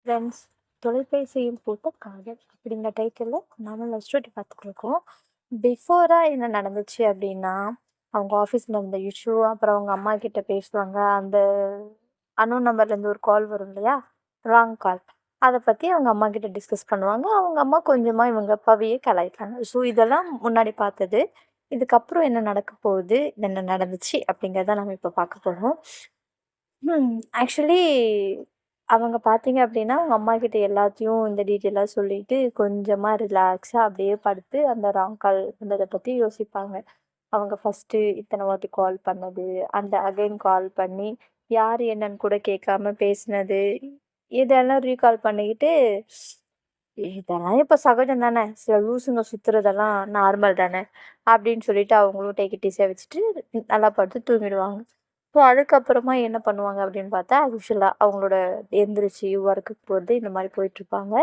Friends, தொலைபேசியில் பூத்த காதல் அப்படிங்கிற டைட்டிலில் நாம லவ் ஸ்டோரி பார்த்துட்டு இருக்கோம். பிஃபோராக என்ன நடந்துச்சு அப்படின்னா, அவங்க ஆஃபீஸில் இருந்த இஷ்யூ, அப்புறம் அவங்க அம்மா கிட்ட பேசுவாங்க. அந்த அன்னோன் நம்பர்லேருந்து ஒரு கால் வரும் இல்லையா, ராங் கால். அதை பற்றி அவங்க அம்மா கிட்ட டிஸ்கஸ் பண்ணுவாங்க. அவங்க அம்மா கொஞ்சமாக இவங்க அப்பாவையே கலாய்ப்பாங்க. ஸோ இதெல்லாம் முன்னாடி பார்த்தது. இதுக்கப்புறம் என்ன நடக்க போகுது, என்ன நடந்துச்சு அப்படிங்கிறத நம்ம இப்போ பார்க்க போகிறோம். ஆக்சுவலி அவங்க பார்த்தீங்க அப்படின்னா, அவங்க அம்மாகிட்ட எல்லாத்தையும் இந்த டீட்டெயிலா சொல்லிட்டு, கொஞ்சமா ரிலாக்ஸா அப்படியே படுத்து, அந்த ராங் கால் வந்தத பத்தி யோசிப்பாங்க. அவங்க ஃபர்ஸ்ட்டு இத்தன வாட்டி கால் பண்ணது, அந்த அகைன் கால் பண்ணி, யார் என்னன்னு கூட கேட்காம பேசினது, இதெல்லாம் ரீகால் பண்ணிக்கிட்டு, "இதெல்லாம் இப்ப சகஜம் தானே, சில லூசுங்க சுத்துறதெல்லாம் நார்மல் தானே" அப்படின்னு சொல்லிட்டு அவங்களும் டேக் இட் ஈஸியா வச்சுட்டு, நல்லா படுத்து தூங்கிடுவாங்க. ஸோ அதுக்கப்புறமா என்ன பண்ணுவாங்க அப்படின்னு பார்த்தா, யூஷுவலா அவங்களோட எந்திரிச்சு ஒர்க்குக்கு போறது இந்த மாரி போயிட்டுருப்பாங்க.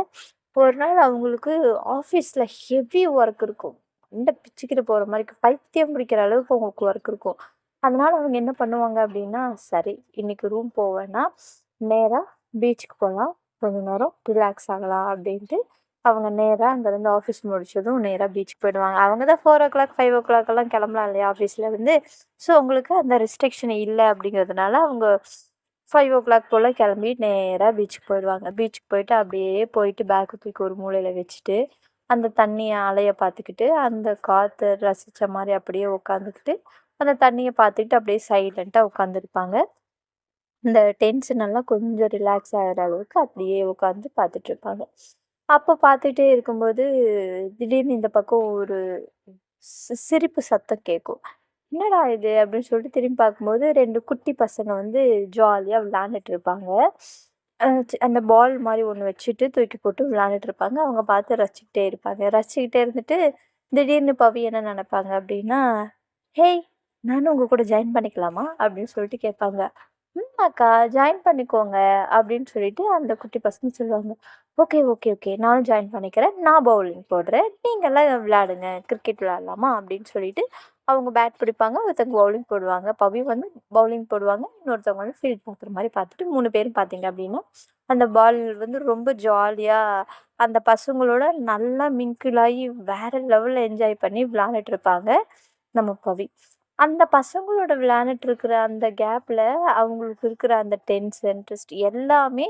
ஒரு நாள் அவங்களுக்கு ஆஃபீஸில ஹெவி ஒர்க் இருக்கும். மண்ட பிச்சுக்கிட்டு போற மாரி பைத்தியம் பிடிக்கிற அளவுக்கு அவங்களுக்கு ஒர்க் இருக்கும். அதனால அவங்க என்ன பண்ணுவாங்க அப்படின்னா, சரி இன்னைக்கு ரூம் போவேன்னா, நேரா பீச்சுக்கு போலாம். கொஞ்ச நேரம் ரிலாக்ஸ் ஆகலாம் அப்படின்ட்டு, அவங்க நேரா அங்கேருந்து ஆஃபீஸ் முடிச்சதும் நேரா பீச்சுக்கு போயிடுவாங்க. அவங்க தான் 4:00, 5:00 கிளம்பலாம் இல்லையா ஆஃபீஸ்லேருந்து. ஸோ, உங்களுக்கு அந்த ரெஸ்ட்ரிக்ஷன் இல்ல அப்படிங்கிறதுனால, அவங்க 5:00 போல கிளம்பி நேரா பீச்சுக்கு போயிடுவாங்க. பீச்சுக்கு போயிட்டு அப்படியே போயிட்டு பேக்க தூக்கி ஒரு மூலையில வச்சுட்டு, அந்த தண்ணிய அலைய பார்த்துக்கிட்டு, அந்த காத்த ரசிச்ச மாரி அப்படியே உட்காந்துக்கிட்டு, அந்த தண்ணிய பார்த்துக்கிட்டு அப்படியே சைலன்ட்டா உட்காந்துருப்பாங்க. இந்த டென்ஷன் எல்லாம் கொஞ்சம் ரிலாக்ஸ் ஆகுற அளவுக்கு அப்படியே உட்காந்து பார்த்துட்ருப்பாங்க. அப்போ பார்த்துட்டே இருக்கும்போது, திடீர்னு இந்த பக்கம் ஒரு சிரிப்பு சத்தம் கேட்கும். "என்னடா இது?" அப்படின்னு சொல்லிட்டு திரும்பி பார்க்கும்போது 2 குட்டி பசங்க வந்து ஜாலியா விளையாண்டுட்டு இருப்பாங்க. அந்த பால் மாரி ஒண்ணு வச்சுட்டு தூக்கி போட்டு விளையாண்டுட்டு இருப்பாங்க. அவங்க பார்த்து ரசிச்சுக்கிட்டே இருப்பாங்க. ரசிச்சுக்கிட்டே இருந்துட்டு, திடீர்னு பவி என்ன நெனைப்பாங்க அப்படின்னா, "ஹேய்! நானும் உங்க கூட ஜாயின் பண்ணிக்கலாமா?" அப்படின்னு சொல்லிட்டு கேட்பாங்க. அக்கா ஜாயின் பண்ணிக்கோங்க" அப்படின்னு சொல்லிட்டு அந்த குட்டி பசங்க சொல்லுவாங்க. "Okay, okay, okay. நானும் ஜாயின் பண்ணிக்கிறேன். நான் பவுலிங் போடுறேன். நீங்கலாம் விளையாடுங்க. கிரிக்கெட் விளையாடலாமா?" அப்படின்னு சொல்லிட்டு அவங்க பேட் பிடிப்பாங்க. ஒருத்தவங்க பவுலிங் போடுவாங்க. பவி வந்து பவுலிங் போடுவாங்க. இன்னொருத்தவங்க வந்து ஃபீல்ட் பார்க்குற மாரி பார்த்துட்டு 3 பேரும் பார்த்தீங்க அப்படின்னா, அந்த பால் வந்து ரொம்ப ஜாலியா அந்த பசங்களோட நல்லா மிங்கிள் ஆகி வேற லெவல்ல என்ஜாய் பண்ணி விளையாண்டுட்டு இருப்பாங்க நம்ம பவி. அந்த பசங்களோட விளையாண்டுட்டு இருக்கிற அந்த கேப்ல, அவங்களுக்கு இருக்கிற அந்த டென்ஷன், ஸ்ட்ரெஸ் எல்லாமே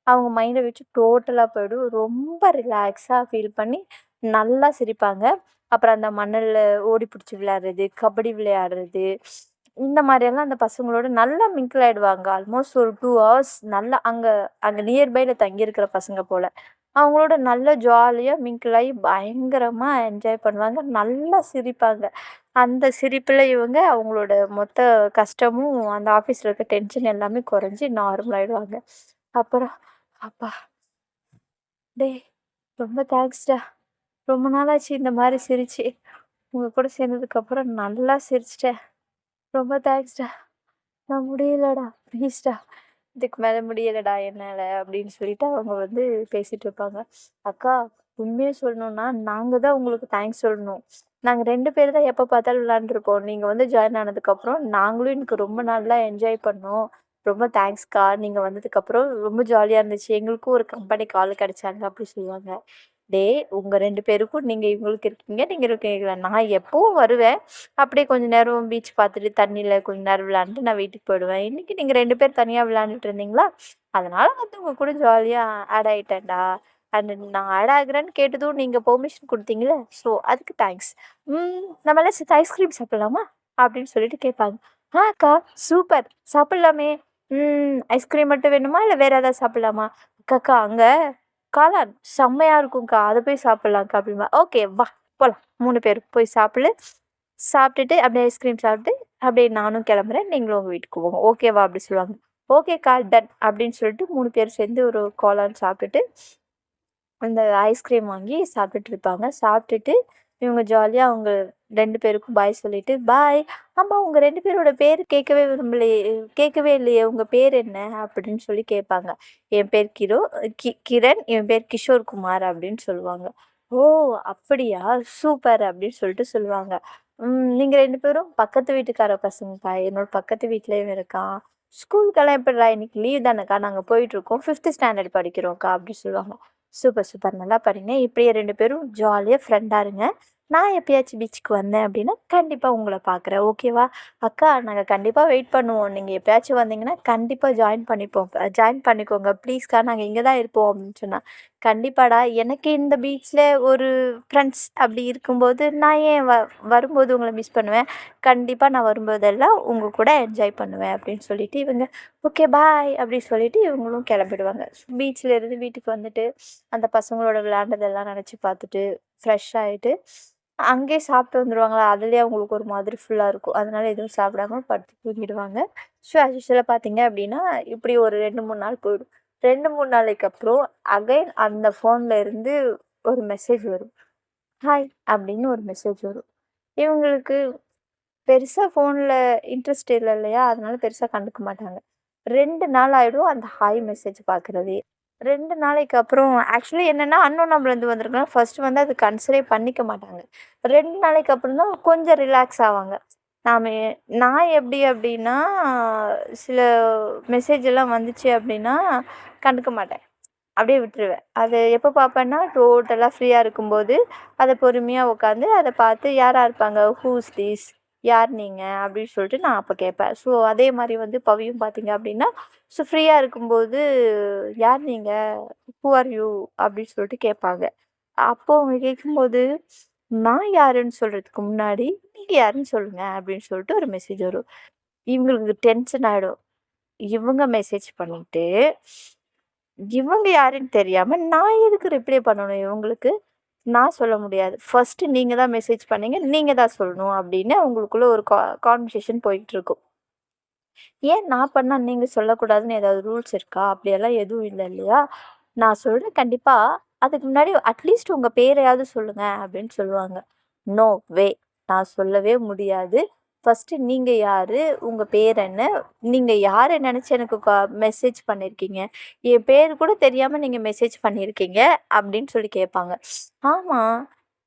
அவங்க மைண்ட விட்டு டோட்டலா போயிடும். ரொம்ப ரிலாக்ஸா ஃபீல் பண்ணி நல்லா சிரிப்பாங்க. அப்புறம் அந்த மணல்ல ஓடி பிடிச்சு விளையாடுறது, கபடி விளையாடுறது, இந்த மாரியெல்லாம் அந்த பசங்களோட நல்லா மிங்கிள் ஆயிடுவாங்க. ஆல்மோஸ்ட் ஒரு 2 ஹவர்ஸ் நல்லா அங்க அங்க நியர்பைல தங்கியிருக்கிற பசங்க போல. அவங்களோட நல்லா ஜாலியா மிங்கிள் ஆகி பயங்கரமா என்ஜாய் பண்ணுவாங்க. நல்லா சிரிப்பாங்க. அந்த சிரிப்புல இவங்க அவங்களோட மொத்த கஷ்டமும், அந்த ஆஃபீஸ்ல இருக்க டென்ஷன் எல்லாமே குறைஞ்சு நார்மல் ஆயிடுவாங்க. அப்புறம், "அப்பா! டேய் ரொம்ப தேங்க்ஸ்டா. ரொம்ப நாளாச்சு இந்த மாரி சிரிச்சு. உங்க கூட சேர்ந்ததுக்கப்புறம் நல்லா சிரிச்சுட்டேன். ரொம்ப தேங்க்ஸ்டா. நான் முடியலடா. ப்ளீஸ்டா. இதுக்கு மேல முடியலடா என்னால" அப்படின்னு சொல்லிட்டு அவங்க வந்து பேசிட்டு இருப்பாங்க. "அக்கா, உண்மைய சொல்லணும்னா, நாங்க தான் உங்களுக்கு தேங்க்ஸ் சொல்லணும். நாங்க 2 பேர் தான் எப்ப பார்த்தாலும் விளையாண்டுருக்கோம். நீங்க வந்து ஜாயின் ஆனதுக்கப்புறம் நாங்களும் எனக்கு ரொம்ப நல்லா என்ஜாய் பண்ணோம். ரொம்ப தேங்க்ஸ்க்கா. நீங்க வந்ததுக்கப்புறம் ரொம்ப ஜாலியா இருந்துச்சு. எங்களுக்கும் ஒரு கம்பெனிக்கு ஆள் கிடைச்சாங்க" அப்படி சொல்லுவாங்க. டேய் உங்க 2 பேருக்கும் நீங்க இவங்களுக்கு இருக்கீங்க, நீங்க இருக்கீங்களா? நான் எப்பவும் வருவேன். அப்படியே கொஞ்ச நேரம் பீச் பார்த்துட்டு, தண்ணியில கொஞ்ச நேரம் விளையாண்டுட்டு நான் வீட்டுக்கு போயிடுவேன். இன்னைக்கு நீங்க 2 பேர் தனியா விளையாண்டுட்டு இருந்தீங்களா? அதனால வந்து உங்க கூட ஜாலியா ஆட் ஆயிட்டேன்டா. அண்ட் நான் ஆட் ஆகுறேன்னு கேட்டதும் நீங்க பெர்மிஷன் குடுத்தீங்கல்ல, ஸோ அதுக்கு தேங்க்ஸ். நம்மலாம் சேர்த்து ஐஸ்கிரீம் சாப்பிடலாமா? அப்படின்னு சொல்லிட்டு கேட்பாங்க. அக்கா சூப்பர் சாப்பிடலாமே. ஐஸ்கிரீம் மட்டும் வேணுமா? இல்ல வேற ஏதாவது சாப்பிடலாமா? அக்கா அங்க காளான் செம்மையா இருக்கும்க்கா. அத போய் சாப்பிடலாம்க்கா அப்படிம்பா. ஓகே வா போலாம். 3 பேரும் போய் சாப்பிடு. சாப்பிட்டுட்டு அப்படியே ஐஸ்கிரீம் சாப்பிட்டு, அப்படியே நானும் கிளம்புறேன். நீங்களும் உங்க வீட்டுக்கு போங்க. ஓகேவா? அப்படி சொல்லுவாங்க. ஓகேக்கா டன் அப்படின்னு சொல்லிட்டு 3 பேரும் சேர்ந்து ஒரு காளான் சாப்பிட்டுட்டு, அந்த ஐஸ்கிரீம் வாங்கி சாப்பிட்டுட்டு இருப்பாங்க. சாப்பிட்டுட்டு இவங்க ஜாலியா அவங்க 2 பேருக்கும் பாய் சொல்லிட்டு, "பாய். ஆமா உங்க 2 பேரோட பேரு கேட்கவே விரும்பலையே கேட்கவே இல்லையே. உங்க பேர் என்ன?" அப்படின்னு சொல்லி கேட்பாங்க. "என் பேர் கிரண். என் பேர் கிஷோர் குமார்" அப்படின்னு சொல்லுவாங்க. "ஓ! அப்படியா? சூப்பர்" அப்படின்னு சொல்லிட்டு சொல்லுவாங்க. "நீங்க 2 பேரும் பக்கத்து வீட்டுக்கார பசங்கக்கா. என்னோட பக்கத்து வீட்லயும் இருக்கான். ஸ்கூலுக்கெல்லாம் எப்படிடா இன்னைக்கு லீவ் தானேக்கா, நாங்கள் போயிட்டுருக்கோம், 5th ஸ்டாண்டர்ட் படிக்கிறோம்க்கா அப்படி சொல்லுவாங்க. சூப்பர் சூப்பர், நல்லா படிங்க, இப்படியே 2 பேரும் ஜாலியாக ஃப்ரெண்டாக இருங்க. நான் எப்பயாச்சும் பீச்சுக்கு வந்தேன் அப்படின்னா கண்டிப்பாக உங்களை பார்க்குறேன், ஓகேவா? அக்கா நாங்கள் கண்டிப்பாக வெயிட் பண்ணுவோம், நீங்கள் எப்பயாச்சும் வந்தீங்கன்னா கண்டிப்பாக ஜாயின் பண்ணிக்கோங்க ப்ளீஸ்க்கா, நாங்கள் இங்கே தான் இருப்போம் அப்படின்னு சொன்னால், கண்டிப்பாடா, எனக்கு இந்த பீச்சில் ஒரு ஃப்ரெண்ட்ஸ் அப்படி இருக்கும்போது நான் ஏன் வரும்போது உங்களை மிஸ் பண்ணுவேன், கண்டிப்பாக நான் வரும்போதெல்லாம் உங்கள் கூட என்ஜாய் பண்ணுவேன் அப்படின்னு சொல்லிட்டு இவங்க ஓகே பாய் அப்படி சொல்லிட்டு இவங்களும் கிளம்பிடுவாங்க. பீச்சில் இருந்து வீட்டுக்கு வந்துட்டு அந்த பசங்களோட விளையாண்டதெல்லாம் நினச்சி பார்த்துட்டு ஃப்ரெஷ் ஆகிட்டு அங்கேயே சாப்பிட்டு வந்துடுவாங்களா, அதுலேயே அவங்களுக்கு ஒரு மாதிரி ஃபுல்லாக இருக்கும், அதனால எதுவும் சாப்பிடாம படுத்து தூங்கிடுவாங்க. ஸோ as usual பார்த்தீங்க அப்படின்னா இப்படி ஒரு 2-3 நாள் போயிடும். 2-3 நாளைக்கு அப்புறம் அகைன் அந்த ஃபோனில் இருந்து ஒரு மெசேஜ் வரும். ஹாய் அப்படின்னு ஒரு மெசேஜ் வரும். இவங்களுக்கு பெருசாக ஃபோனில் இன்ட்ரெஸ்ட் இல்லை இல்லையா, அதனால பெருசாக கண்டுக்க மாட்டாங்க. 2 நாள் ஆகிடும் அந்த ஹாய் மெசேஜ் பார்க்குறதே. 2 நாளைக்கு அப்புறம் ஆக்சுவலி என்னென்னா அன்னோன் நம்பர்லேருந்து வந்திருக்கலாம், ஃபர்ஸ்ட் வந்து அது கன்சிடரே பண்ணிக்க மாட்டாங்க. 2 நாளைக்கு அப்புறம் தான் கொஞ்சம் ரிலாக்ஸ் ஆவாங்க. நாம நான் எப்படி அப்படின்னா சில மெசேஜ் எல்லாம் வந்துச்சு அப்படின்னா கண்டுக்க மாட்டேன், அப்படியே விட்டுருவேன். அது எப்போ பார்ப்பேன்னா டோட்டலாக ஃப்ரீயாக இருக்கும்போது அதை பொறுமையாக உட்காந்து அதை பார்த்து யாராக இருப்பாங்க, ஹூஸ் திஸ், யார் நீங்கள் அப்படின்னு சொல்லிட்டு நான் அப்போ கேட்பேன். ஸோ அதே மாதிரி வந்து பவியும் பார்த்தீங்க அப்படின்னா ஸோ ஃப்ரீயாக இருக்கும்போது யார் நீங்கள், ஹூ ஆர் யூ அப்படின்னு சொல்லிட்டு கேட்பாங்க. அப்போது அவங்க கேட்கும்போது நான் யாருன்னு சொல்கிறதுக்கு முன்னாடி நீங்கள் யாருன்னு சொல்லுங்கள் அப்படின்னு சொல்லிட்டு ஒரு மெசேஜ் வரும். இவங்களுக்கு டென்ஷன் ஆகிடும். இவங்க மெசேஜ் பண்ணிவிட்டு இவங்க யாருன்னு தெரியாமல் நான் எதுக்கு ரிப்ளை பண்ணணும் இவங்களுக்கு, நான் சொல்ல முடியாது, ஃபஸ்ட்டு நீங்கள் தான் மெசேஜ் பண்ணீங்க, நீங்கள் தான் சொல்லணும் அப்படின்னு அவங்களுக்குள்ள ஒரு கான்வர்சேஷன் போயிட்டுருக்கும். ஏன் நான் பண்ணால் நீங்கள் சொல்லக்கூடாதுன்னு ஏதாவது ரூல்ஸ் இருக்கா? அப்படியெல்லாம் எதுவும் இல்லை இல்லையா? நான் சொல்கிறேன் கண்டிப்பாக, அதுக்கு முன்னாடி அட்லீஸ்ட் உங்கள் பேரையாவது சொல்லுங்கள் அப்படின்னு சொல்லுவாங்க. நோ வே, நான் சொல்லவே முடியாது. ஃபஸ்ட்டு நீங்கள் யார், உங்கள் பேர் என்ன, நீங்கள் யாரை நினச்சி எனக்கு மெசேஜ் பண்ணியிருக்கீங்க, என் பேர் கூட தெரியாமல் நீங்கள் மெசேஜ் பண்ணியிருக்கீங்க அப்படின்னு சொல்லி கேட்பாங்க. ஆமாம்,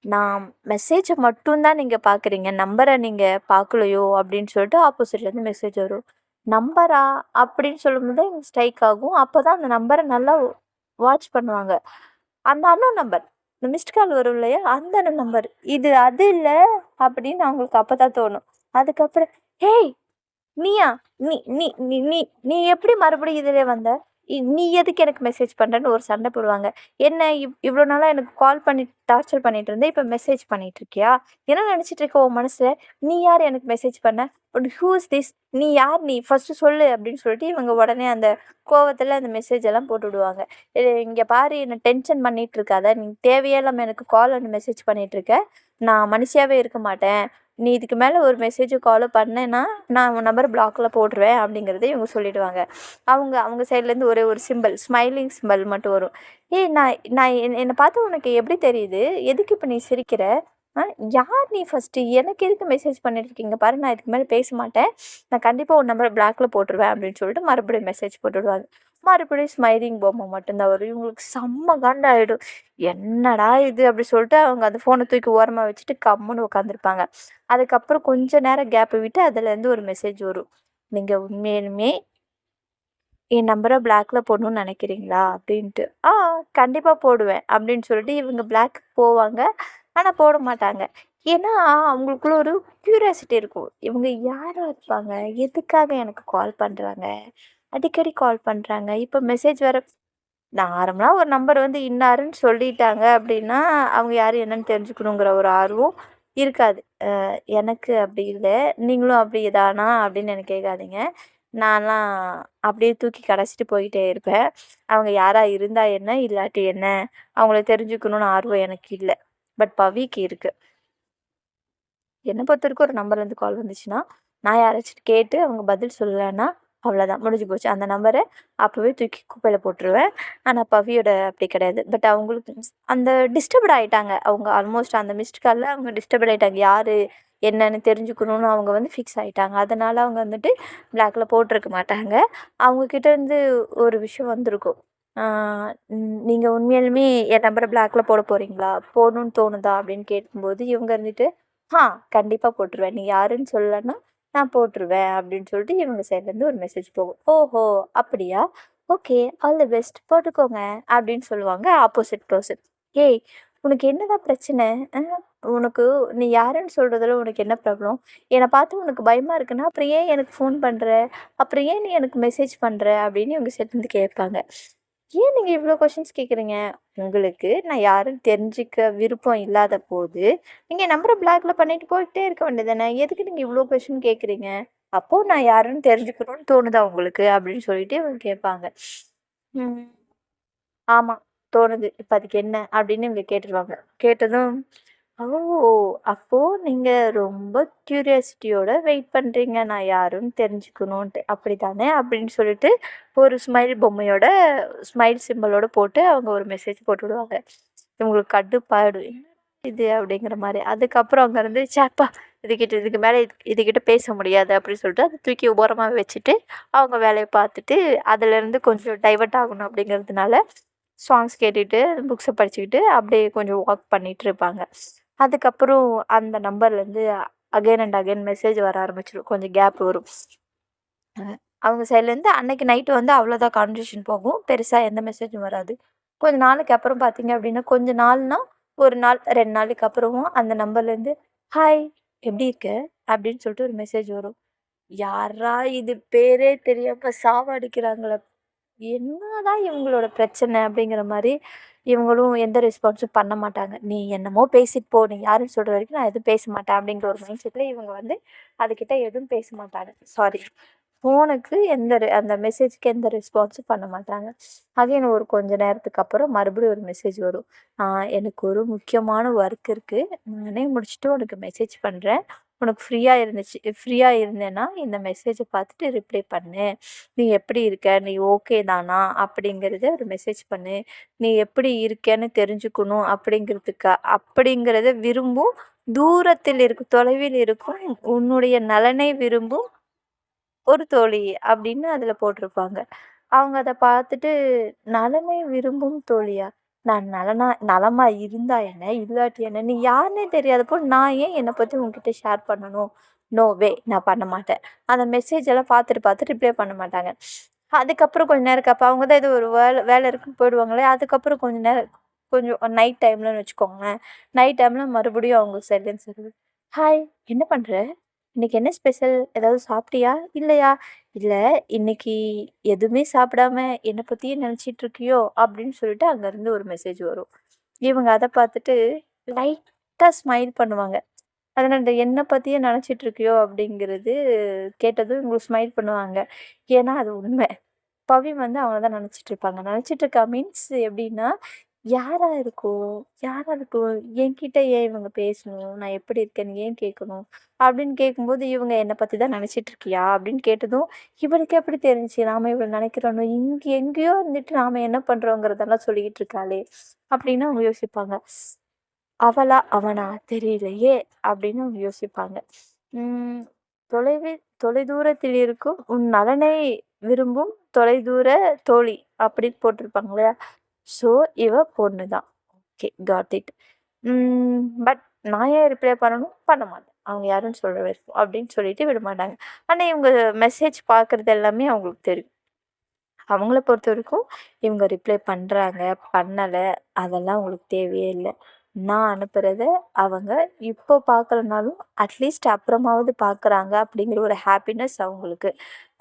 நான் மெசேஜை மட்டும்தான் நீங்கள் பார்க்குறீங்க, நம்பரை நீங்கள் பார்க்கலையோ அப்படின்னு சொல்லிட்டு ஆப்போசிட்லேருந்து மெசேஜ் வரும். நம்பரா அப்படின்னு சொல்லும்போது தான் எனக்கு ஸ்ட்ரைக் ஆகும். அப்போ தான் அந்த நம்பரை நல்லா வாட்ச் பண்ணுவாங்க. அந்த அன்னோன் நம்பர், இந்த மிஸ்ட் கால் வரும் இல்லையா, அந்த அன்னோன் நம்பர், இது அது இல்லை அப்படின்னு அவங்களுக்கு அப்போ தான் தோணும். அதுக்கப்புறம் ஹேய் நீயா, நீ நீ நீ நீ நீ எப்படி மறுபடியும் இதிலே வந்த, நீ எதுக்கு எனக்கு மெசேஜ் பண்ணுறேன்னு ஒரு சண்டை போடுவாங்க. என்ன இவ்வளோ நாளாக எனக்கு கால் பண்ணி டார்ச்சர் பண்ணிட்டு இருந்தேன், இப்போ மெசேஜ் பண்ணிட்டு இருக்கியா, என்ன நினச்சிட்டு இருக்க உன் மனசில், நீ யார் எனக்கு மெசேஜ் பண்ண, பட் ஹூஸ் திஸ், நீ யார், நீ ஃபஸ்ட்டு சொல்லு அப்படின்னு சொல்லிட்டு இவங்க உடனே அந்த கோவத்தில் அந்த மெசேஜ் எல்லாம் போட்டு விடுவாங்க. இங்கே பாரு, என்னை டென்ஷன் பண்ணிகிட்டு இருக்காத, நீ தேவையே இல்லாமல் எனக்கு கால் வந்து மெசேஜ் பண்ணிகிட்டு இருக்க, நான் மனுஷியாகவே இருக்க மாட்டேன், நீ இதுக்கு மேலே ஒரு மெசேஜோ காலோ பண்ணேன்னா நான் உன் நம்பர் பிளாக்கில் போட்டுருவேன் அப்படிங்கிறத இவங்க சொல்லிவிடுவாங்க. அவங்க சைட்லேருந்து ஒரே ஒரு சிம்பிள், ஸ்மைலிங் சிம்பிள் மட்டும் வரும். ஏய் நான் நான் என்னை பார்த்து உனக்கு எப்படி தெரியுது, எதுக்கு இப்போ நீ சிரிக்கிற, யார் நீ, ஃபஸ்ட்டு எனக்கு எதுக்கு மெசேஜ் பண்ணிட்டுருக்கீங்க பாரு, நான் இதுக்கு மேலே பேச மாட்டேன், நான் கண்டிப்பாக உன் நம்பரை பிளாக்கில் போட்டுருவேன் அப்படின்னு சொல்லிட்டு மறுபடியும் மெசேஜ் போட்டுவிடுவாங்க. மறுபடியும் ஸ்மைலிங் பொம்மை மட்டும்தான் வரும். இவங்களுக்கு செம்ம காண்டாயிடும். என்னடா இது அப்படி சொல்லிட்டு அவங்க அந்த ஃபோனை தூக்கி ஓரமாக வச்சுட்டு கம்முன்னு உட்காந்துருப்பாங்க. அதுக்கப்புறம் கொஞ்ச நேரம் கேப்பை விட்டு அதுலேருந்து ஒரு மெசேஜ் வரும். நீங்கள் உண்மையிலுமே என் நம்பரை பிளாக்கில் போடணும்னு நினைக்கிறீங்களா அப்படின்ட்டு. கண்டிப்பாக போடுவேன் அப்படின்னு சொல்லிட்டு இவங்க பிளாக் போவாங்க. ஆனால் போட மாட்டாங்க. ஏன்னா அவங்களுக்குள்ள ஒரு க்யூரியாசிட்டி இருக்கும். இவங்க யாராக இருப்பாங்க, எதுக்காக எனக்கு கால் பண்ணுறாங்க, அடிக்கடி கால் பண்ணுறாங்க, இப்போ மெசேஜ் வர, நார்மலாக ஒரு நம்பர் வந்து இன்னாருன்னு சொல்லிட்டாங்க அப்படின்னா அவங்க யார் என்னன்னு தெரிஞ்சுக்கணுங்கிற ஒரு ஆர்வம் இருக்காது. எனக்கு அப்படி இல்லை, நீங்களும் அப்படி தானா அப்படின்னு எனக்கு கேட்காதீங்க. நான்லாம் அப்படியே தூக்கி கடைச்சிட்டு போயிட்டே இருப்பேன். அவங்க யாராக இருந்தால் என்ன, இல்லாட்டி என்ன, அவங்கள தெரிஞ்சுக்கணுன்னு ஆர்வம் எனக்கு இல்லை. பட் பவிக்கு இருக்குது. என்னை பொறுத்த வரைக்கும் ஒரு நம்பர்லேருந்து கால் வந்துச்சுன்னா நான் யாராச்சும் கேட்டு அவங்க பதில் சொல்லலைன்னா அவ்வளோதான், முடிஞ்சு போச்சு. அந்த நம்பரை அப்போவே தூக்கி குப்பையில் போட்டுருவேன். ஆனால் பவியோட அப்படி கிடையாது. பட் அவங்களுக்கு அந்த டிஸ்டர்ப்ட் ஆகிட்டாங்க. அவங்க ஆல்மோஸ்ட் அந்த மிஸ்ட் காலில் அவங்க டிஸ்டர்ப்ட் ஆகிட்டாங்க. யார் என்னன்னு தெரிஞ்சுக்கணுன்னு அவங்க வந்து ஃபிக்ஸ் ஆகிட்டாங்க. அதனால் அவங்க வந்துட்டு பிளாக்கில் போட்டிருக்க மாட்டாங்க. அவங்கக்கிட்ட இருந்து ஒரு விஷயம் வந்திருக்கும். நீங்கள் உண்மையாலுமே என் நம்பரை பிளாக்கில் போட போகிறீங்களா, போடணுன்னு தோணுதா அப்படின்னு கேட்கும்போது இவங்க இருந்துட்டு கண்டிப்பாக போட்டுருவேன், நீ யாருன்னு சொல்லலைன்னா நான் போட்டுருவேன் அப்படின்னு சொல்லிட்டு இவங்க சைட்லேருந்து ஒரு மெசேஜ் போகும். ஓஹோ! அப்படியா? ஓகே, ஆல் தி பெஸ்ட் போட்டுக்கோங்க அப்படின்னு சொல்லுவாங்க ஆப்போசிட் பர்சன். ஏய், உனக்கு என்னதான் பிரச்சனை? உனக்கு நீ யாருன்னு சொல்றதுல உனக்கு என்ன ப்ராப்ளம்? என்னை பார்த்து உனக்கு பயமா இருக்குன்னா அப்புறம் ஏன் எனக்கு ஃபோன் பண்ற? அப்புறம் ஏன் நீ எனக்கு மெசேஜ் பண்ற? அப்படின்னு இவங்க சைட்லேருந்து கேட்பாங்க. ஏன் நீங்க இவ்வளோ கொஸ்டின்ஸ் கேட்குறீங்க? உங்களுக்கு நான் யாருன்னு தெரிஞ்சுக்க விருப்பம் இல்லாத போது, நீங்க என் நம்பர பிளாக்ல பண்ணிட்டு போயிட்டே இருக்க வேண்டியதானே. எதுக்கு நீங்க இவ்வளோ கொஸ்டின் கேட்குறீங்க? அப்போ நான் யாருன்னு தெரிஞ்சுக்கணும்னு தோணுதா உங்களுக்கு? அப்படின்னு சொல்லிட்டு இவங்க கேட்பாங்க. ம். ஆமா. தோணுது. இப்ப அதுக்கு என்ன? அப்படின்னு இவங்க கேட்டுருவாங்க. கேட்டதும், ஓ! அப்போ நீங்க ரொம்ப கியூரியாசிட்டியோட வெயிட் பண்றீங்க. நான் யாருன்னு தெரிஞ்சுக்கணுன்ட்டு. அப்படித்தானே? அப்படின்னு சொல்லிட்டு ஒரு ஸ்மைல் பொம்மையோட ஸ்மைல் சிம்பலோட போட்டு அவங்க ஒரு மெசேஜ் போட்டு விடுவாங்க. இவங்களுக்கு கடுப்பாயிடும். "என்ன இது?" அப்படிங்கிற மாரி. அதுக்கப்புறம் அங்கேருந்து ச்சேப்பா! இதுக்கு மேல இதுகிட்ட பேச முடியாது அப்படின்னு சொல்லிட்டு அத தூக்கி ஓரமா வச்சுட்டு, அவங்க வேலைய பார்த்துட்டு, அதுலேருந்து கொஞ்சம் டைவர்ட் ஆகணும் அப்படிங்கிறதுனால சாங்ஸ் கேட்டுட்டு, புக்ஸ படிச்சுக்கிட்டு, அப்படியே கொஞ்சம் வாக் பண்ணிட்டு இருப்பாங்க. அதுக்கப்புறம் அந்த நம்பர்லேருந்து அகைன் அண்ட் அகைன் மெசேஜ் வர ஆரம்பிச்சுரும். கொஞ்சம் கேப் வரும். அ அவங்க சைட்லேருந்து அன்னைக்கு நைட்டு வந்து அவ்வளோதான் கான்வர்சேஷன் போகும். பெருசா எந்த மெசேஜும் வராது. கொஞ்ச நாளுக்கு அப்புறம் பார்த்தீங்க அப்படின்னா, கொஞ்ச நாள்னா 1 நாள், 2 நாளுக்கு அப்புறமும் அந்த நம்பர்லேருந்து, "ஹாய், எப்படி இருக்க?" அப்படின்னு சொல்லிட்டு ஒரு மெசேஜ் வரும். யார்ரா இது பேரே தெரியாம சாவடிக்கிறாங்களே! என்னதான் இவங்களோட பிரச்சனை அப்படிங்கிற மாரி, இவங்களும் எந்த ரெஸ்பான்ஸும் பண்ண மாட்டாங்க. "நீ என்னமோ பேசிட்டு போ. நீ யாருன்னு சொல்ற வரைக்கும் நான் எதுவும் பேச மாட்டேன்." அப்படிங்கிற ஒரு மைண்ட் செட்ல இவங்க வந்து அதுகிட்ட எதுவும் பேச மாட்டாங்க. சாரி. ஃபோனுக்கு அந்த மெசேஜ்க்கு எந்த ரெஸ்பான்ஸும் பண்ண மாட்டாங்க. அகைன் ஒரு கொஞ்ச நேரத்துக்கு அப்புறம் மறுபடியும் ஒரு மெசேஜ் வரும். எனக்கு ஒரு முக்கியமான ஒர்க் இருக்கு. நானே முடிச்சுட்டு உனக்கு மெசேஜ் பண்றேன். உனக்கு ஃப்ரீயா இருந்தேன்னா இந்த மெசேஜ பார்த்துட்டு ரிப்ளை பண்ணு. நீ எப்படி இருக்க? நீ ஓகே தானா? அப்படிங்கிறத ஒரு மெசேஜ் பண்ணு. நீ எப்படி இருக்கேன்னு தெரிஞ்சுக்கணும் அப்படிங்கிறத விரும்பும் தொலைவில் இருக்கும் உன்னுடைய நலனை விரும்பும் ஒரு தோழி அப்படின்னு அதில போட்டிருப்பாங்க. அவங்க அத பார்த்துட்டு, "நலனை விரும்பும் தோழியா? நான் நலமா இருந்தா என்ன? இல்லாட்டி என்ன? நீ யாருன்னே தெரியாதப்போ நான் ஏன் என்னை பத்தி உன்கிட்ட ஷேர் பண்ணணும்? No way! நான் பண்ண மாட்டேன்." அந்த மெசேஜ் எல்லாம் பார்த்துட்டு ரிப்ளை பண்ண மாட்டாங்க. அதுக்கப்புறம் கொஞ்ச நேரம் அவங்க தான் ஏதோ ஒரு வேலை இருக்குன்னு போயிடுவாங்களே, அதுக்கப்புறம் கொஞ்சம் நைட் டைம்லன்னு வச்சுக்கோங்களேன். நைட் டைம்ல மறுபடியும் அவங்க சைலன்ஸ் வருது. "ஹாய், என்ன பண்ற? இன்னைக்கு என்ன ஸ்பெஷல்? ஏதாவது சாப்பிட்டியா? இல்லையா? இல்ல, இன்னைக்கு எதுவுமே சாப்பிடாம என்ன பத்தியே நினைச்சிட்டு இருக்கியோ?" அப்படின்னு சொல்லிட்டு அங்கேருந்து ஒரு மெசேஜ் வரும். இவங்க அத பார்த்துட்டு லைட்டா ஸ்மைல் பண்ணுவாங்க. அதனால இந்த "என்ன பத்தியே நினைச்சிட்டு இருக்கியோ?" அப்படிங்கிறது கேட்டதும் இவங்க ஸ்மைல் பண்ணுவாங்க. ஏன்னா அது உண்மை. பவி வந்து அவங்கள தான் நெனச்சிட்டு இருப்பாங்க. நெனச்சிட்டு இருக்கா மீன்ஸ் எப்படின்னா, யாரா இருக்கும்? யாரா இருக்கும்? என்கிட்ட ஏன் இவங்க பேசணும்? நான் எப்படி இருக்கேன்னு ஏன் கேட்கணும்? அப்படின்னு கேட்கும்போது, இவங்க "என்ன பத்தி தான் நெனச்சிட்டு இருக்கியா?" அப்படின்னு கேட்டதும், இவளுக்கு எப்படி தெரிஞ்சுச்சு? நாம இவள நெனைக்கிறோன்னு. இங்க எங்கேயோ இருந்துட்டு நாம என்ன பண்றோங்கிறதெல்லாம் சொல்லிக்கிட்டு இருக்காளே! அப்படின்னு அவங்க யோசிப்பாங்க. அவளா? அவனா? தெரியலையே! அப்படின்னு அவங்க யோசிப்பாங்க. ம். தொலைதூரத்தில் இருக்கும் உன் நலனை விரும்பும் தொலைதூர தோழி அப்படின்னு போட்டிருப்பாங்க இல்லையா? ஸோ, இவ பொண்ணு தான். Okay, got it. பட் நான் ஏன் ரிப்ளை பண்ணணும்? பண்ண மாட்டேன். அவங்க யாருன்னு சொல்ற வரைக்கும் அப்படின்னு சொல்லிட்டு விட மாட்டாங்க. ஆனா இவங்க மெசேஜ் பார்க்குறது எல்லாமே அவங்களுக்கு தெரியும். அவங்கள பொறுத்தவரைக்கும் இவங்க ரிப்ளை பண்றாங்க, பண்ணல, அதெல்லாம் அவங்களுக்கு தேவையே இல்ல. நான் அனுப்புறத அவங்க இப்போ பார்க்கலனாலும், அட்லீஸ்ட் அப்புறமாவது பார்க்குறாங்க அப்படிங்கிற ஒரு ஹாப்பினஸ் அவங்களுக்கு.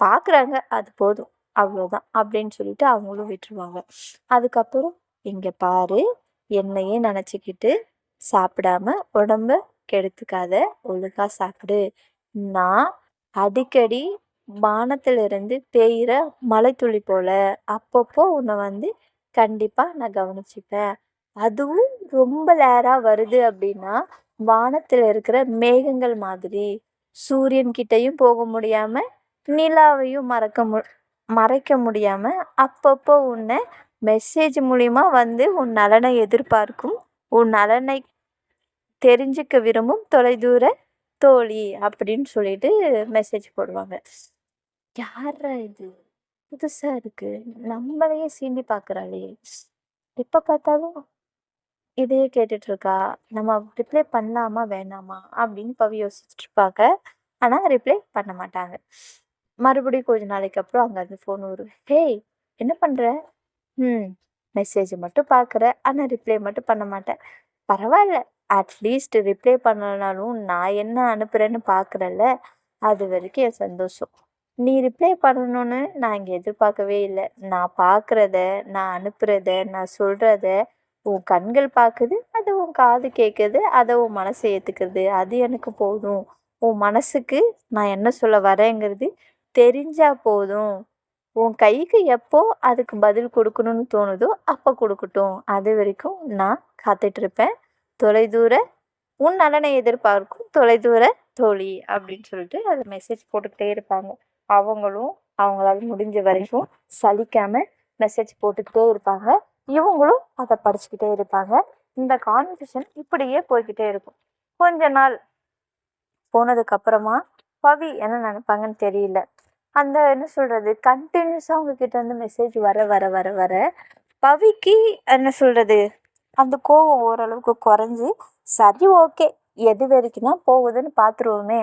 பார்க்குறாங்க, அது போதும். அவ்வளோதான் அப்படின்னு சொல்லிட்டு அவங்களும் விட்டுருவாங்க. அதுக்கப்புறம், "இங்க பாரு, என்னையே நெனச்சுக்கிட்டு சாப்பிடாம உடம்ப கெடுத்துக்காத. ஒழுங்கா சாப்பிடு. நான் அடிக்கடி வானத்திலிருந்து பெய்யிற மழைத்துளி போல அப்பப்போ உன்னை வந்து கண்டிப்பா நான் கவனிச்சுப்பேன். அதுவும் ரொம்ப லேரா வருது அப்படின்னா வானத்துல இருக்கிற மேகங்கள் மாதிரி சூரியன் கிட்டயும் போக முடியாம நிலாவையும் மறைக்க முடியாம அப்பப்போ உன்னை மெசேஜ் மூலியமா வந்து உன் நலனை எதிர்பார்க்கும் உன் நலனை தெரிஞ்சுக்க விரும்பும் தொலைதூர தோழி" அப்படின்னு சொல்லிட்டு மெசேஜ் போடுவாங்க. யார்ரா இது? புதுசா இருக்கு. நம்மளையே சீண்டி பார்க்குறாளே! எப்ப பார்த்தாலும் இதையே கேட்டுட்டு இருக்கா. நம்ம ரிப்ளை பண்ணலாமா? வேணாமா? அப்படின்னு பவி யோசிச்சுட்டு இருப்பாங்க. ஆனால் ரிப்ளை பண்ண மாட்டாங்க. மறுபடியும் கொஞ்ச நாளைக்கு அப்புறம் அங்கேருந்து ஃபோன் வரும். ஹேய், என்ன பண்ணுற? ம் மெசேஜ் மட்டும் பார்க்குற, ஆனால் ரிப்ளை மட்டும் பண்ண மாட்டேன். பரவாயில்ல, அட்லீஸ்ட் ரிப்ளை பண்ணலனாலும் நான் என்ன அனுப்புகிறேன்னு பார்க்குறல்ல, அது வரைக்கும் என் சந்தோஷம். நீ ரிப்ளை பண்ணணும்னு நான் இங்கே எதிர்பார்க்கவே இல்லை. நான் பார்க்குறத, நான் அனுப்புகிறத, நான் சொல்கிறத உன் கண்கள் பார்க்குது, அது உன் காது கேட்குது, அதை உன் மனசை ஏற்றுக்குது. அது எனக்கு போதும். உன் மனசுக்கு நான் என்ன சொல்ல வரேங்கிறது தெரிஞ்சா போதும். உன் கைக்கு எப்போ அதுக்கு பதில் கொடுக்கணும்னு தோணுதோ அப்போ கொடுக்கட்டும். அது வரைக்கும் நான் காத்துட்ருப்பேன். தொலைதூர உன் நலனை எதிர்பார்க்கும் தொலைதூர தோழி அப்படின்னு சொல்லிட்டு அதை மெசேஜ் போட்டுக்கிட்டே இருப்பாங்க. அவங்களும் அவங்களால முடிஞ்ச வரைக்கும் சலிக்காம மெசேஜ் போட்டுக்கிட்டே இருப்பாங்க. இவங்களும் அதை படிச்சுக்கிட்டே இருப்பாங்க. இந்த கான்வர்சேஷன் இப்படியே போய்கிட்டே இருக்கும். கொஞ்ச நாள் போனதுக்கப்புறமா பவி என்ன நினைப்பாங்கன்னு தெரியல. அந்த என்ன சொல்கிறது, கண்டினியூஸாக அவங்கக்கிட்ட இருந்து மெசேஜ் வர வர வர வர பவிக்கு என்ன சொல்கிறது, அந்த கோவம் ஓரளவுக்கு குறைஞ்சி, சரி ஓகே, எது வரைக்கும் தான் போகுதுன்னு பார்த்துருவோமே,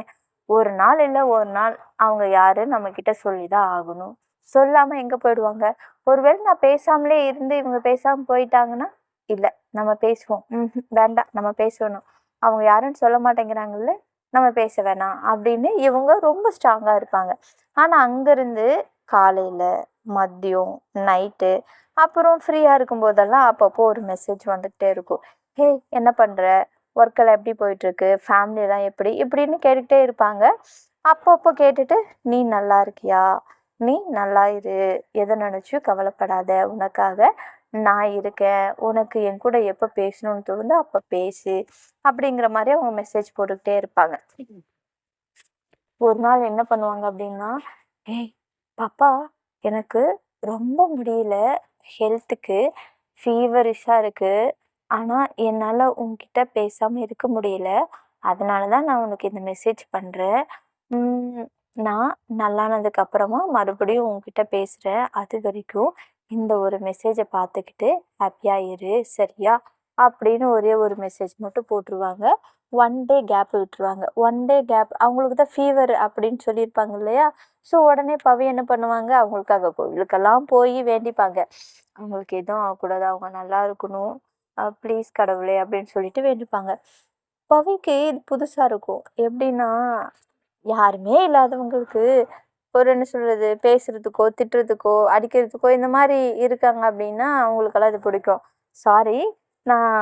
ஒரு நாள் இல்லை ஒரு நாள் அவங்க யாரு நம்மக்கிட்ட சொல்லி தான் ஆகணும். சொல்லாமல் எங்கே போயிடுவாங்க? ஒருவேளை நான் பேசாமலே இருந்து இவங்க பேசாமல் போயிட்டாங்கன்னா, இல்லை நம்ம பேசுவோம், வேண்டாம் நம்ம பேசணும், அவங்க யாருன்னு சொல்ல மாட்டேங்கிறாங்கல்ல, நம்ம பேச வேணாம் அப்படின்னு இவங்க ரொம்ப ஸ்ட்ராங்காக இருப்பாங்க. ஆனால் அங்கேருந்து காலையில், மதியம், நைட்டு, அப்புறம் ஃப்ரீயாக இருக்கும்போதெல்லாம் அப்பப்போ ஒரு மெசேஜ் வந்துக்கிட்டே இருக்கும். ஹே, என்ன பண்ணுற? ஒர்க்கெல்லாம் எப்படி போயிட்டுருக்கு? ஃபேமிலியெல்லாம் எப்படி? இப்படின்னு கேட்டுக்கிட்டே இருப்பாங்க. அப்பப்போ கேட்டுட்டு, நீ நல்லா இருக்கியா? நீ நல்லா இரு, எதை நினச்சியும் கவலைப்படாத, உனக்காக நான் இருக்கேன், உனக்கு என் கூட எப்போ பேசணும்னு தோணுதோ அப்போ பேசு அப்படிங்கிற மாதிரி அவங்க மெசேஜ் போட்டுக்கிட்டே இருப்பாங்க. ஒரு நாள் என்ன பண்ணுவாங்க அப்படின்னா, ஏய் பாப்பா, எனக்கு ரொம்ப முடியல, ஹெல்த்துக்கு ஃபீவரிஷாக இருக்குது, ஆனால் என்னால் உன்கிட்ட பேசாமல் இருக்க முடியல, அதனால தான் நான் உனக்கு இந்த மெசேஜ் பண்ணுறேன். நான் நல்லானதுக்கப்புறமா மறுபடியும் உன்கிட்ட பேசுகிறேன். அது வரைக்கும் இந்த ஒரு மெசேஜை பார்த்துக்கிட்டு ஹாப்பியாக இரு, சரியா? அப்படின்னு ஒரே ஒரு மெசேஜ் மட்டும் போட்டுருவாங்க. 1 டே கேப் விட்டுருவாங்க. 1 டே கேப், அவங்களுக்கு தான் ஃபீவர் அப்படின்னு சொல்லியிருப்பாங்க இல்லையா? ஸோ உடனே பவி என்ன பண்ணுவாங்க, அவங்களுக்காக கோவிலுக்கெல்லாம் போய் வேண்டிப்பாங்க. அவங்களுக்கு எதுவும் ஆகக்கூடாது, அவங்க நல்லா இருக்கணும், ப்ளீஸ் கடவுளே அப்படின்னு சொல்லிட்டு வேண்டிப்பாங்க. பவிக்கு இது புதுசாக இருக்கும். எப்படின்னா, யாருமே இல்லாதவங்களுக்கு ஒரு என்ன சொல்கிறது, பேசுகிறதுக்கோ திட்டுறதுக்கோ அடிக்கிறதுக்கோ இந்த மாதிரி இருக்காங்க அப்படின்னா அவங்களுக்கெல்லாம் இது பிடிக்கும். சாரி, நான்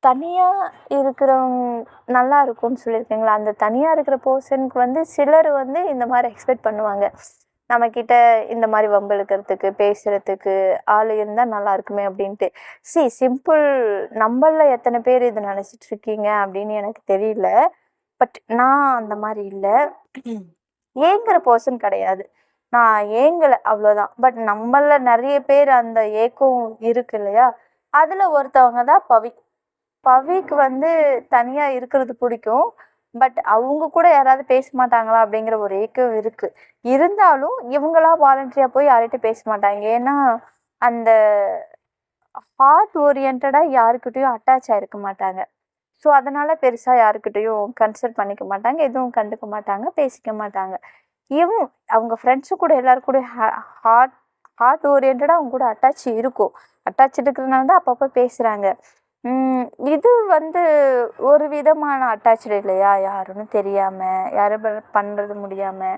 தனியாக இருக்கிறவங்க நல்லா இருக்கும்னு சொல்லியிருக்கீங்களா, அந்த தனியாக இருக்கிற பர்சனுக்கு வந்து சிலர் வந்து இந்த மாதிரி எக்ஸ்பெக்ட் பண்ணுவாங்க, நம்மக்கிட்ட இந்த மாதிரி வம்பு இழுக்கிறதுக்கு பேசுகிறதுக்கு ஆள் இருந்தால் நல்லா இருக்குமே அப்படின்ட்டு. சிம்பிள், நம்மளில் எத்தனை பேர் இதை நினச்சிட்டு இருக்கீங்க அப்படின்னு எனக்கு தெரியல. பட் நான் அந்த மாதிரி இல்லை, ஏங்குற பர்சன் கிடையாது, நான் ஏங்கலை அவ்வளோதான். பட் நம்மள நிறைய பேர் அந்த ஏக்கம் இருக்கு இல்லையா, அதில் ஒருத்தவங்க தான் பவி. பவிக்கு வந்து தனியாக இருக்கிறது பிடிக்கும். பட் அவங்க கூட யாராவது பேச மாட்டாங்களா அப்படிங்கிற ஒரு ஏக்கம் இருக்குது. இருந்தாலும் இவங்களா வாலண்டரியாக போய் யார்கிட்டையும் பேச மாட்டாங்க. ஏன்னா அந்த ஹார்ட் ஓரியன்டாக யாருக்கிட்டையும் அட்டாச் ஆகிருக்க மாட்டாங்க. ஸோ அதனால் பெருசாக யாருக்கிட்டையும் கன்சல்ட் பண்ணிக்க மாட்டாங்க, எதுவும் கண்டுக்க மாட்டாங்க, பேசிக்க மாட்டாங்க. அவங்க ஃப்ரெண்ட்ஸு கூட எல்லாரும் கூட ஹார்ட் ஹார்ட் ஓரியன்டாக அவங்க கூட அட்டாச் இருக்கும். அட்டாச் இருக்கிறதுனால தான் அப்பப்போ பேசுகிறாங்க. இது வந்து ஒரு விதமான அட்டாச்சு இல்லையா, யாருன்னு தெரியாமல், யாரும் பண்ணுறது முடியாமல்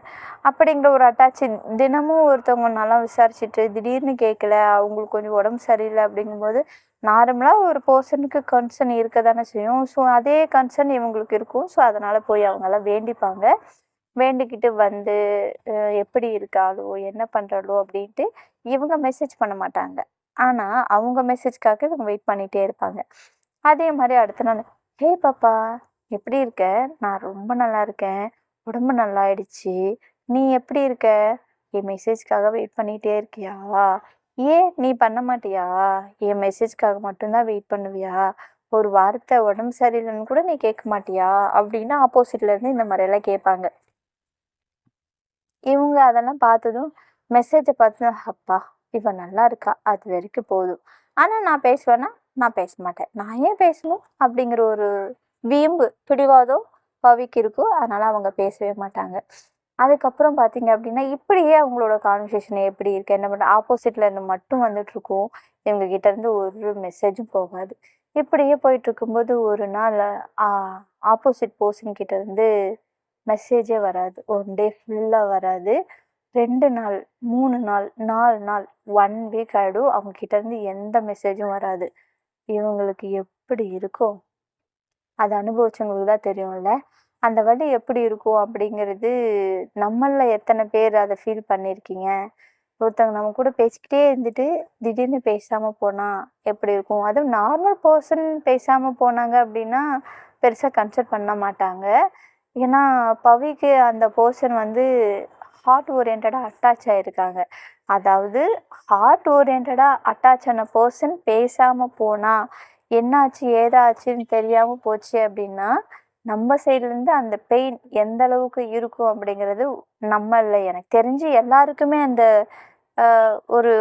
அப்படிங்கிற ஒரு அட்டாச்சு. தினமும் ஒருத்தவங்க நல்லா விசாரிச்சுட்டு திடீர்னு கேட்கல, அவங்களுக்கு கொஞ்சம் உடம்பு சரியில்லை அப்படிங்கும்போது நார்மலாக ஒரு பர்சனுக்கு கன்சர்ன் இருக்க தானே செய்யும். ஸோ அதே கன்சர்ன் இவங்களுக்கு இருக்கும். ஸோ அதனால் போய் அவங்களாம் வேண்டிப்பாங்க. வேண்டிக்கிட்டு வந்து எப்படி இருக்காளோ என்ன பண்ணுறாளோ அப்படின்ட்டு இவங்க மெசேஜ் பண்ண மாட்டாங்க. ஆனால் அவங்க மெசேஜ்க்காக இவங்க வெயிட் பண்ணிகிட்டே இருப்பாங்க. அதே மாதிரி அடுத்த நாள், ஹே பாப்பா, எப்படி இருக்க? நான் ரொம்ப நல்லா இருக்கேன், உடம்பு நல்லாயிடுச்சு, நீ எப்படி இருக்க? என் மெசேஜ்க்காக வெயிட் பண்ணிகிட்டே இருக்கியா? ஏன் நீ பண்ண மாட்டியா? என் மெசேஜ்க்காக மட்டும்தான் வெயிட் பண்ணுவியா? ஒரு வார்த்தை உடம்பு சரியில்லைன்னு கூட நீ கேட்க மாட்டியா? அப்படின்னு ஆப்போசிட்லேருந்து இந்த மாதிரியெல்லாம் கேட்பாங்க. இவங்க அதெல்லாம் பார்த்ததும் மெசேஜை பார்த்து, அப்பா இவன் நல்லா இருக்கா, அது வரைக்கும் போதும். ஆனால் நான் பேசுவேன்னா நான் பேச மாட்டேன், நான் ஏன் பேசணும் அப்படிங்கிற ஒரு வீம்பு பிடிவாதம் பவிக்கு இருக்கும். அதனால் அவங்க பேசவே மாட்டாங்க. அதுக்கப்புறம் பார்த்தீங்க அப்படின்னா இப்படியே அவங்களோட கான்வர்சேஷன் எப்படி இருக்குது என்ன பண்ணுற ஆப்போசிட்டில் இருந்து மட்டும் வந்துட்டுருக்கும். இவங்க கிட்டேருந்து ஒரு மெசேஜும் போகாது. இப்படியே போயிட்டுருக்கும்போது ஒரு நாள் ஆப்போசிட் பர்சன் கிட்டேருந்து மெசேஜே வராது. 1 டே ஃபுல்லாக வராது. 2 நாள், 3 நாள், 4 நாள், 1 வீக் ஆகிடும். அவங்க கிட்டேருந்து எந்த மெசேஜும் வராது. இவங்களுக்கு எப்படி இருக்கும்? அதை அனுபவிச்சவங்களுக்கு தான் தெரியும்ல. அந்த வலி எப்படி இருக்கும் அப்படிங்கிறது நம்மளில் எத்தனை பேர் அதை ஃபீல் பண்ணியிருக்கீங்க? ஒருத்தவங்க நம்ம கூட பேசிக்கிட்டே இருந்துட்டு திடீர்னு பேசாமல் போனால் எப்படி இருக்கும்? அதுவும் நார்மல் பர்சன் பேசாமல் போனாங்க அப்படின்னா பெருசாக கன்சிடர் பண்ண மாட்டாங்க. ஏன்னா பவிக்கு அந்த பர்சன் வந்து ஹார்ட் ஓரியன்டாக அட்டாச் ஆகிருக்காங்க. அதாவது ஹார்ட் ஓரியன்டாக அட்டாச் ஆன பர்சன் பேசாமல் போனால் என்னாச்சு ஏதாச்சுன்னு தெரியாமல் போச்சு அப்படின்னா நம்ம சைட்லேருந்து அந்த பெயின் எந்த அளவுக்கு இருக்கும் அப்படிங்கிறது நம்மள எனக்கு தெரிஞ்சு எல்லாருக்குமே அந்த ஒரு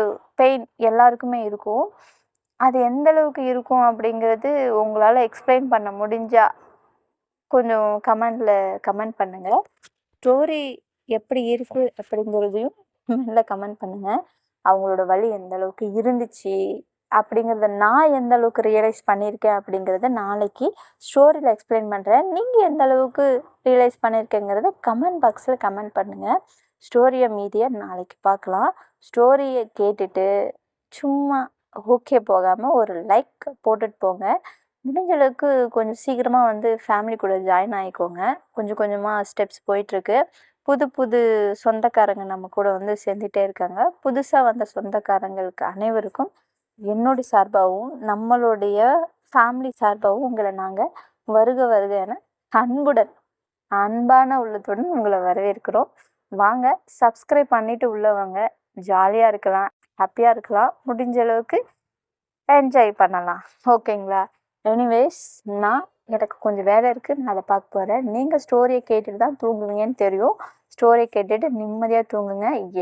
பெயின் எல்லாருக்குமே இருக்கும். அது எந்த அளவுக்கு இருக்கும் அப்படிங்கிறது உங்களால் எக்ஸ்பிளைன் பண்ண முடிஞ்சா கொஞ்சம் கமெண்ட் பண்ணுங்கள். ஸ்டோரி எப்படி இருக்குது அப்படிங்கிறதையும் மெல்ல கமெண்ட் பண்ணுங்கள். அவங்களோட வலி எந்த அளவுக்கு இருந்துச்சு அப்படிங்கிறத நான் எந்த அளவுக்கு ரியலைஸ் பண்ணியிருக்கேன் அப்படிங்கிறத நாளைக்கு ஸ்டோரியில் எக்ஸ்பிளைன் பண்ணுறேன். நீங்கள் எந்த அளவுக்கு ரியலைஸ் பண்ணியிருக்கேங்கிறத கமெண்ட் பாக்ஸில் கமெண்ட் பண்ணுங்கள். ஸ்டோரியை மீதியை நாளைக்கு பார்க்கலாம். ஸ்டோரியை கேட்டுட்டு சும்மா ஓகே போகாமல் ஒரு லைக் போட்டுட்டு போங்க. முடிஞ்ச அளவுக்கு கொஞ்சம் சீக்கிரமாக வந்து ஃபேமிலி கூட ஜாயின் ஆகிக்கோங்க. கொஞ்சம் கொஞ்சமாக ஸ்டெப்ஸ் போயிட்டுருக்கு. புது புது சொந்தக்காரங்க நம்ம கூட வந்து சேர்ந்துட்டே இருக்காங்க. புதுசாக வந்த சொந்தக்காரங்களுக்கு அனைவருக்கும் என்னுடைய சார்பாகவும் நம்மளுடைய ஃபேமிலி சார்பாகவும் உங்களை நாங்கள் வருக வருக என அன்பான உள்ளத்துடன் உங்களை வரவேற்கிறோம். வாங்க சப்ஸ்கிரைப் பண்ணிவிட்டு உள்ளே வாங்க. ஜாலியாக இருக்கலாம், ஹாப்பியாக இருக்கலாம், முடிஞ்ச அளவுக்கு என்ஜாய் பண்ணலாம். ஓகேங்களா? எனிவேஸ் எனக்கு கொஞ்சம் வேலை இருக்குது, நான் அதை பார்க்க போகிறேன். நீங்கள் ஸ்டோரியை கேட்டுட்டு தான் தூங்குவீங்கன்னு தெரியும். ஸ்டோரியை கேட்டுட்டு நிம்மதியாக தூங்குங்க.